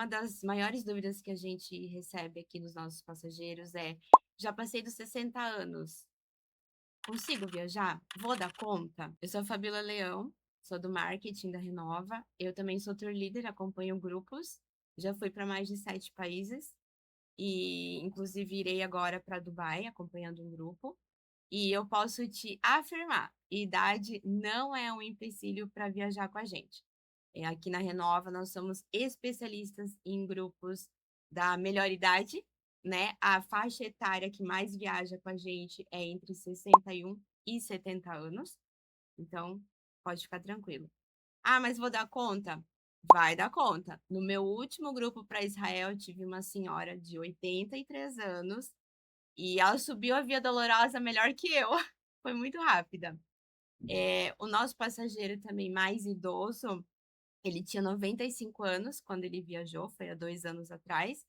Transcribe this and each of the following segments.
uma das maiores dúvidas que a gente recebe aqui nos nossos passageiros é: já passei dos 60 anos, consigo viajar? Vou dar conta? Eu sou a Fabíola Leão, sou do marketing da Renova. Eu também sou tour leader, acompanho grupos, já fui para mais de 7 países e, inclusive, irei agora para Dubai acompanhando um grupo. E eu posso te afirmar, idade não é um empecilho para viajar com a gente. Aqui na Renova, nós somos especialistas em grupos da melhor idade, né? A faixa etária que mais viaja com a gente é entre 61 e 70 anos. Então, pode ficar tranquilo. Ah, mas vou dar conta? Vai dar conta. No meu último grupo para Israel, tive uma senhora de 83 anos e ela subiu a Via Dolorosa melhor que eu. Foi muito rápida. O nosso passageiro também mais idoso, ele tinha 95 anos quando ele viajou, foi há 2 anos atrás,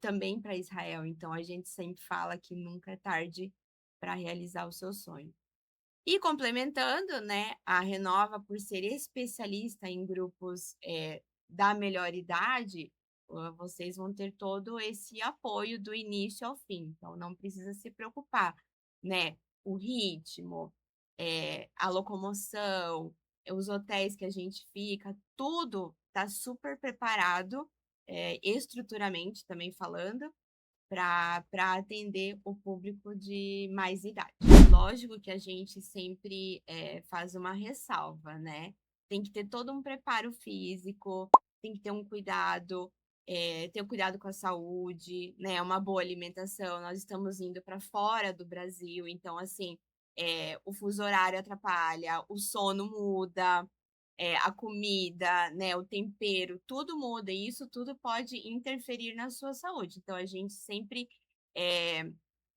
também para Israel. Então a gente sempre fala que nunca é tarde para realizar o seu sonho. E complementando, né, a Renova, por ser especialista em grupos da melhor idade, vocês vão ter todo esse apoio do início ao fim. Então, não precisa se preocupar, né? O ritmo, a locomoção, os hotéis que a gente fica, tudo está super preparado, estruturalmente também falando, para atender o público de mais idade. Lógico que a gente sempre faz uma ressalva, né? Tem que ter todo um preparo físico, tem que ter um cuidado, ter um cuidado com a saúde, né? Uma boa alimentação. Nós estamos indo para fora do Brasil, então, assim, o fuso horário atrapalha, o sono muda, a comida, né, o tempero, tudo muda e isso tudo pode interferir na sua saúde. Então, a gente sempre é,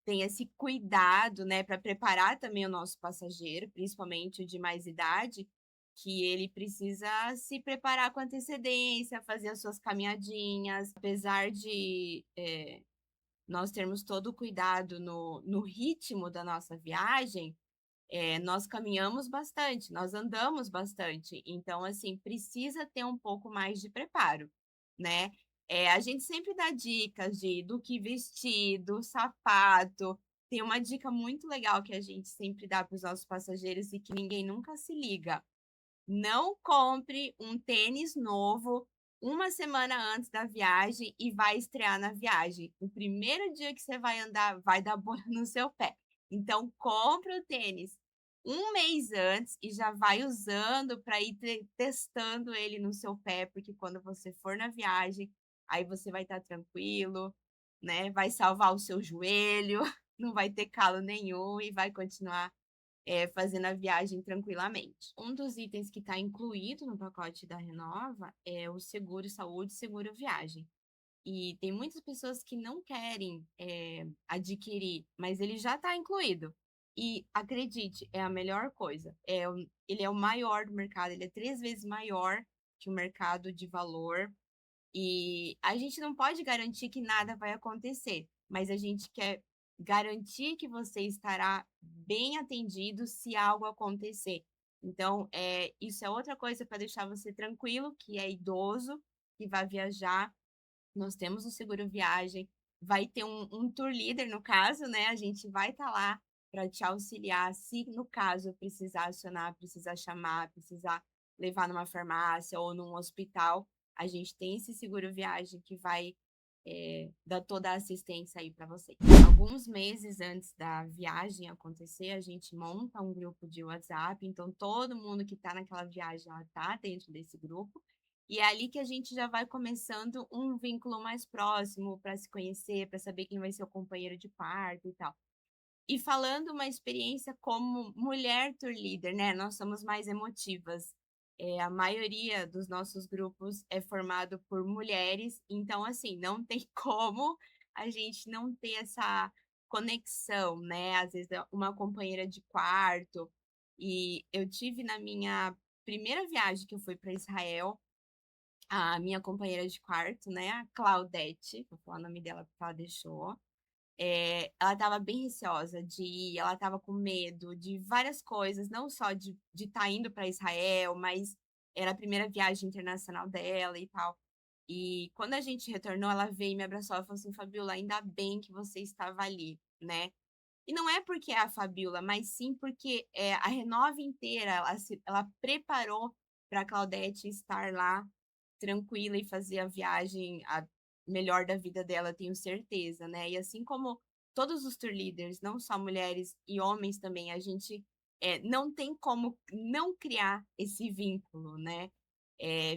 tem esse cuidado, né, para preparar também o nosso passageiro, principalmente o de mais idade, que ele precisa se preparar com antecedência, fazer as suas caminhadinhas, apesar de nós termos todo o cuidado no ritmo da nossa viagem. Nós caminhamos bastante, nós andamos bastante, então, assim, precisa ter um pouco mais de preparo, né? A gente sempre dá dicas do que vestir, do sapato. Tem uma dica muito legal que a gente sempre dá para os nossos passageiros e que ninguém nunca se liga. Não compre um tênis novo uma semana antes da viagem e vai estrear na viagem. O primeiro dia que você vai andar, vai dar bolha no seu pé. Então, compre o tênis um mês antes e já vai usando para ir testando ele no seu pé, porque quando você for na viagem, aí você vai estar tranquilo, né? Vai salvar o seu joelho, não vai ter calo nenhum e vai continuar fazendo a viagem tranquilamente. Um dos itens que está incluído no pacote da Renova é o seguro saúde, seguro viagem. E tem muitas pessoas que não querem adquirir, mas ele já está incluído. E acredite, é a melhor coisa. Ele é o maior do mercado, ele é 3 vezes maior que o mercado de valor. E a gente não pode garantir que nada vai acontecer, mas a gente quer garantir que você estará bem atendido se algo acontecer. Então, isso é outra coisa para deixar você tranquilo, que é idoso, que vai viajar. Nós temos o seguro viagem, vai ter um tour leader, no caso, né? A gente vai estar lá para te auxiliar, se no caso precisar acionar, precisar chamar, precisar levar numa farmácia ou num hospital, a gente tem esse seguro viagem que vai dar toda a assistência aí para vocês. Alguns meses antes da viagem acontecer, a gente monta um grupo de WhatsApp, então todo mundo que está naquela viagem está dentro desse grupo. E é ali que a gente já vai começando um vínculo mais próximo para se conhecer, para saber quem vai ser o companheiro de quarto e tal. E falando uma experiência como mulher tour leader, né? Nós somos mais emotivas. A maioria dos nossos grupos é formado por mulheres, então, assim, não tem como a gente não ter essa conexão, né? Às vezes, uma companheira de quarto. E eu tive na minha primeira viagem que eu fui para Israel, a minha companheira de quarto, né? A Claudete, vou falar o nome dela porque ela deixou. Ela estava bem receosa de ir, ela estava com medo de várias coisas, não só de estar indo para Israel, mas era a primeira viagem internacional dela e tal. E quando a gente retornou, ela veio e me abraçou, ela falou assim: "Fabiola, ainda bem que você estava ali", né. E não é porque é a Fabiola, mas sim porque, a Renova inteira, ela preparou pra Claudete estar lá tranquila e fazer a viagem a melhor da vida dela, tenho certeza, né. E assim como todos os tour leaders, não só mulheres e homens também, a gente, não tem como não criar esse vínculo, né.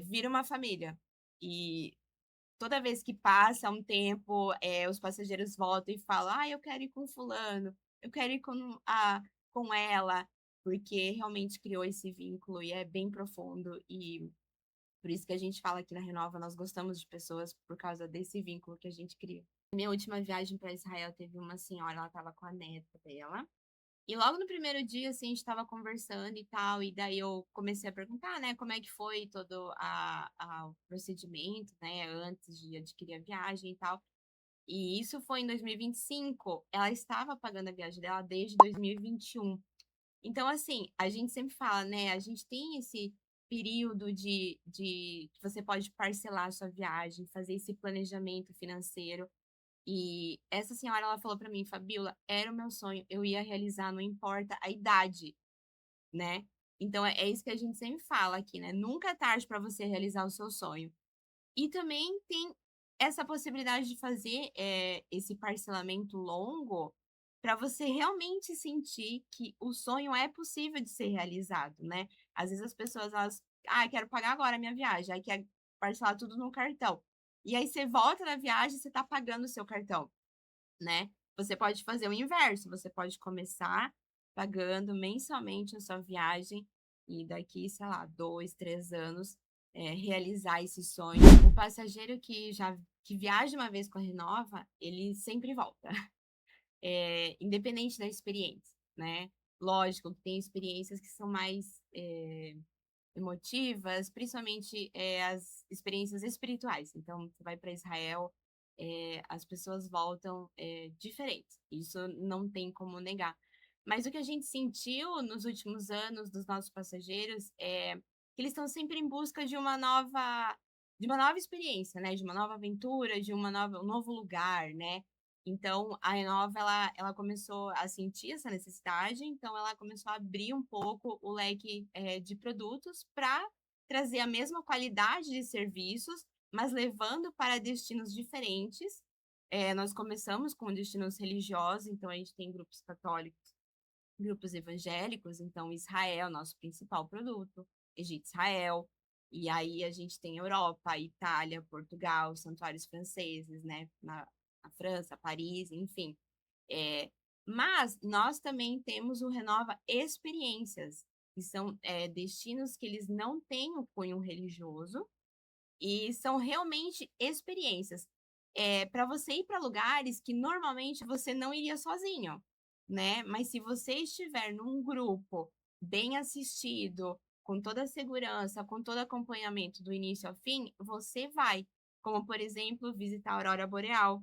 Vira uma família. E toda vez que passa um tempo, os passageiros voltam e falam: "Ah, eu quero ir com fulano, eu quero ir com ela", porque realmente criou esse vínculo e é bem profundo e por isso que a gente fala aqui na Renova, nós gostamos de pessoas por causa desse vínculo que a gente cria. Minha última viagem para Israel teve uma senhora, ela estava com a neta dela, e logo no primeiro dia, assim, a gente estava conversando e tal, e daí eu comecei a perguntar, né, como é que foi todo o procedimento, né, antes de adquirir a viagem e tal. E isso foi em 2025, ela estava pagando a viagem dela desde 2021. Então, assim, a gente sempre fala, né, a gente tem esse período de que você pode parcelar a sua viagem, fazer esse planejamento financeiro. E essa senhora, ela falou pra mim: "Fabiola, era o meu sonho, eu ia realizar, não importa a idade", né. Então é isso que a gente sempre fala aqui, né, nunca é tarde para você realizar o seu sonho. E também tem essa possibilidade de fazer, esse parcelamento longo, para você realmente sentir que o sonho é possível de ser realizado, né. Às vezes as pessoas elas: "Ah, quero pagar agora a minha viagem", aí quer parcelar tudo no cartão. E aí você volta da viagem, você tá pagando o seu cartão, né. Você pode fazer o inverso, você pode começar pagando mensalmente a sua viagem e daqui, sei lá, 2, 3 anos, realizar esse sonho. O passageiro que viaja uma vez com a Renova, ele sempre volta, independente da experiência, né. Lógico que tem experiências que são mais, emotivas, principalmente, as experiências espirituais. Então, você vai para Israel, as pessoas voltam, diferentes, isso não tem como negar. Mas o que a gente sentiu nos últimos anos dos nossos passageiros é que eles estão sempre em busca de uma nova experiência, né, de uma nova aventura, de um novo lugar, né. Então a Renova ela começou a sentir essa necessidade, então ela começou a abrir um pouco o leque, de produtos para trazer a mesma qualidade de serviços, mas levando para destinos diferentes. Nós começamos com destinos religiosos, então a gente tem grupos católicos, grupos evangélicos, então Israel, nosso principal produto, Egito, Israel, e aí a gente tem Europa, Itália, Portugal, santuários franceses, né, na França, Paris, enfim. Eh, mas nós também temos o Renova Experiências, que são, destinos que eles não têm o cunho religioso, e são realmente experiências. Para você ir para lugares que normalmente você não iria sozinho, né, mas se você estiver num grupo bem assistido, com toda a segurança, com todo acompanhamento do início ao fim, você vai. Como, por exemplo, visitar a aurora boreal.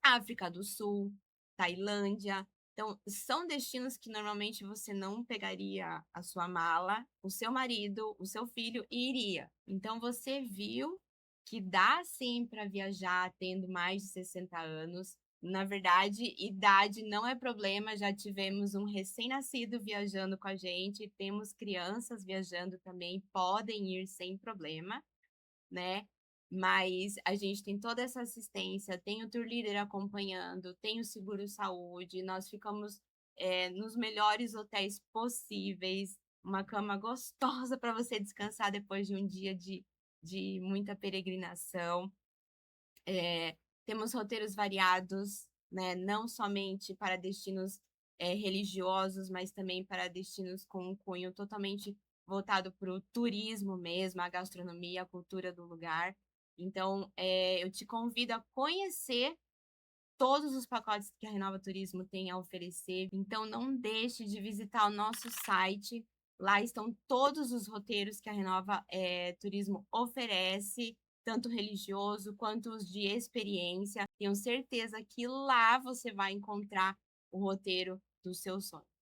África do Sul, Tailândia. Então, são destinos que normalmente você não pegaria a sua mala, o seu marido, o seu filho e iria. Então, você viu que dá sim para viajar tendo mais de 60 anos. Na verdade, idade não é problema, já tivemos um recém-nascido viajando com a gente, temos crianças viajando também, podem ir sem problema, né. Mas a gente tem toda essa assistência, tem o tour leader acompanhando, tem o seguro saúde, nós ficamos, nos melhores hotéis possíveis, uma cama gostosa para você descansar depois de um dia de muita peregrinação. Temos roteiros variados, né, não somente para destinos, religiosos, mas também para destinos com um cunho totalmente voltado para o turismo mesmo, a gastronomia, a cultura do lugar. Então, eu te convido a conhecer todos os pacotes que a Renova Turismo tem a oferecer. Então não deixe de visitar o nosso site. Lá estão todos os roteiros que a Renova, Turismo oferece, tanto religioso quanto os de experiência. Tenho certeza que lá você vai encontrar o roteiro do seu sonho.